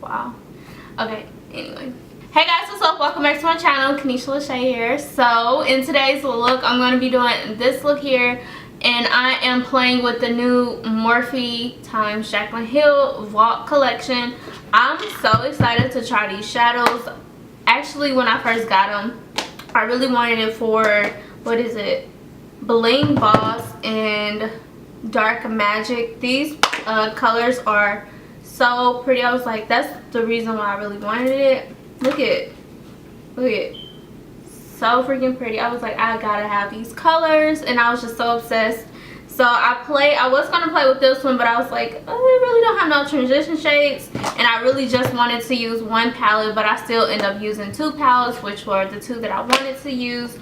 Wow. Okay, anyway. Hey guys, what's up? Welcome back to my channel. Kanisha Lachey here. So in today's look, I'm going to be doing this look here, and I am playing with the new Morphe x Jaclyn Hill Vault collection. I'm so excited to try these shadows. Actually, when I first got them, I really wanted it for, what is it, Bling Boss and Dark Magic. These colors are so pretty. I was like, that's the reason why I really wanted it. Look at so freaking pretty. I was like, I gotta have these colors, and I was just so obsessed. So I was gonna play with this one, but I was like, oh, I really don't have no transition shades, and I really just wanted to use one palette, but I still end up using two palettes, which were the two that I wanted to use.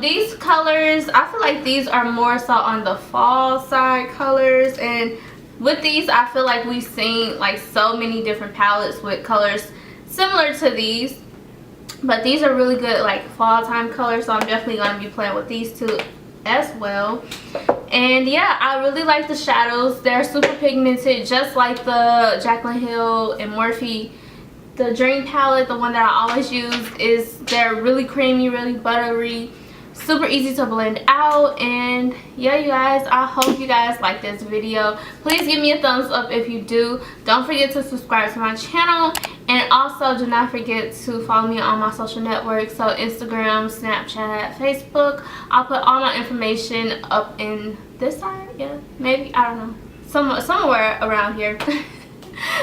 These colors, I feel like these are more so on the fall side colors, and with these I feel like we've seen like so many different palettes with colors similar to these, but these are really good like fall time colors, so I'm definitely going to be playing with these two as well. And yeah, I really like the shadows. They're super pigmented, just like the Jaclyn Hill and Morphe. The Dream palette, the one that I always use, they're really creamy, really buttery, super easy to blend out. And yeah, you guys, I hope you guys like this video. Please give me a thumbs up if you do. Don't forget to subscribe to my channel, and also do not forget to follow me on my social networks, so Instagram, Snapchat, Facebook. I'll put all my information up in this side, yeah, maybe, I don't know, somewhere around here.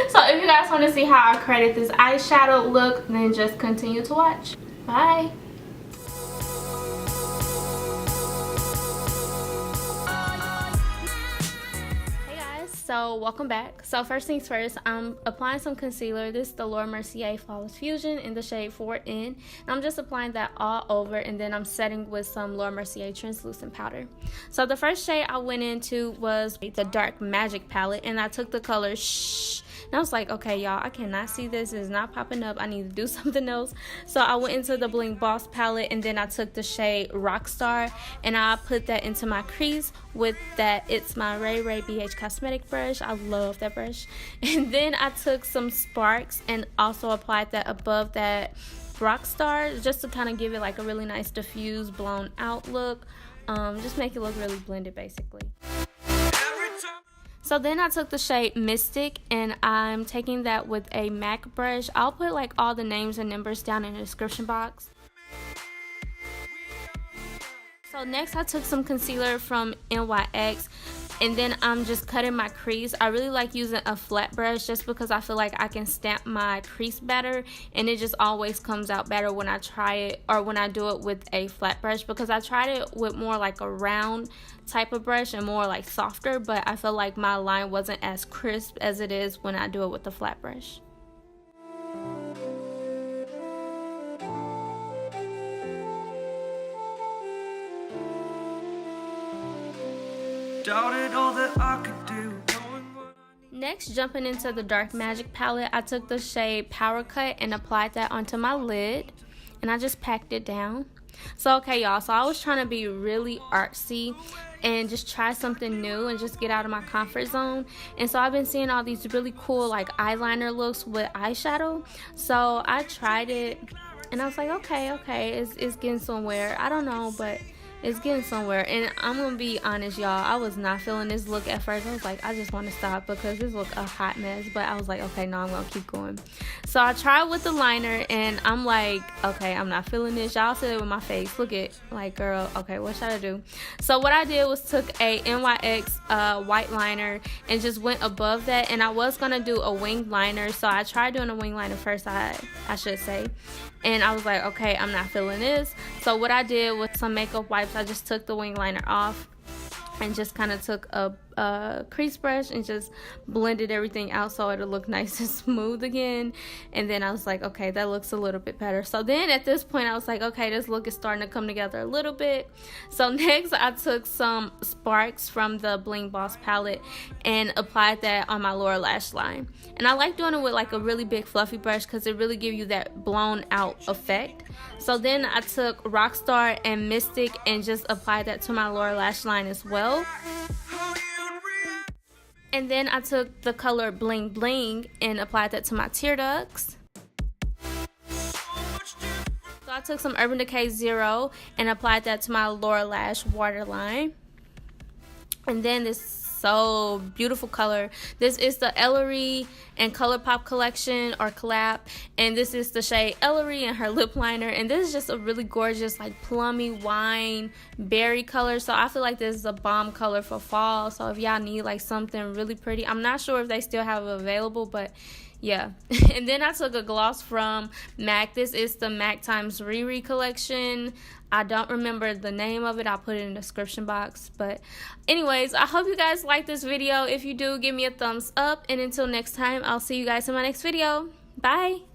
So if you guys want to see how I created this eyeshadow look, then just continue to watch. Bye. So welcome back. So first things first, I'm applying some concealer. This is the Laura Mercier Flawless Fusion in the shade 4N, and I'm just applying that all over, and then I'm setting with some Laura Mercier translucent powder. So the first shade I went into was the Dark Magic palette, and I took the color Shh, and I was like, okay y'all, I cannot see this, it's not popping up, I need to do something else. So I went into the Bling Boss palette, and then I took the shade Rockstar, and I put that into my crease with that It's My Ray Ray BH Cosmetic brush. I love that brush. And then I took some sparks and also applied that above that Rockstar, just to kind of give it like a really nice diffused blown out look. Just make it look really blended basically. So then I took the shade Mystic, and I'm taking that with a MAC brush. I'll put like all the names and numbers down in the description box. So next I took some concealer from NYX, and then I'm just cutting my crease. I really like using a flat brush just because I feel like I can stamp my crease better, and it just always comes out better when I try it, or when I do it with a flat brush, because I tried it with more like a round type of brush and more like softer, but I feel like my line wasn't as crisp as it is when I do it with the flat brush. Doubted all that I could do. Next, jumping into the Dark Magic palette, I took the shade Power Cut and applied that onto my lid, and I just packed it down. So okay y'all, so I was trying to be really artsy and just try something new and just get out of my comfort zone, and so I've been seeing all these really cool like eyeliner looks with eyeshadow. So I tried it, and I was like, okay, it's getting somewhere. I don't know, but it's getting somewhere. And I'm gonna be honest y'all, I was not feeling this look at first. I was like, I just want to stop because this look a hot mess, but I was like, okay, no, I'm gonna keep going. So I tried with the liner, and I'm like, okay, I'm not feeling this. Y'all said it with my face. Look at, like, girl, okay, what should I do? So what I did was took a NYX white liner and just went above that, and I was gonna do a winged liner. So I tried doing a winged liner first, I should say, and I was like, okay, I'm not feeling this. So what I did with some makeup wipes, I just took the wing liner off and just kind of took a crease brush and just blended everything out so it'll look nice and smooth again. And then I was like, okay, that looks a little bit better. So then at this point I was like, okay, this look is starting to come together a little bit. So next I took some sparks from the Bling Boss palette and applied that on my lower lash line. And I like doing it with like a really big fluffy brush because it really gives you that blown out effect. So then I took Rockstar and Mystic and just applied that to my lower lash line as well. And then I took the color Bling Bling and applied that to my tear ducts. So I took some Urban Decay Zero and applied that to my lower lash waterline. And then this so beautiful color. This is the Ellarie and ColourPop collection or collab, and this is the shade Ellarie and her lip liner, and this is just a really gorgeous like plummy wine berry color. So I feel like this is a bomb color for fall. So if y'all need like something really pretty, I'm not sure if they still have it available, but yeah. And then I took a gloss from MAC. This is the MAC times Riri collection. I don't remember the name of it. I'll put it in the description box. But anyways, I hope you guys like this video. If you do, give me a thumbs up. And until next time, I'll see you guys in my next video. Bye.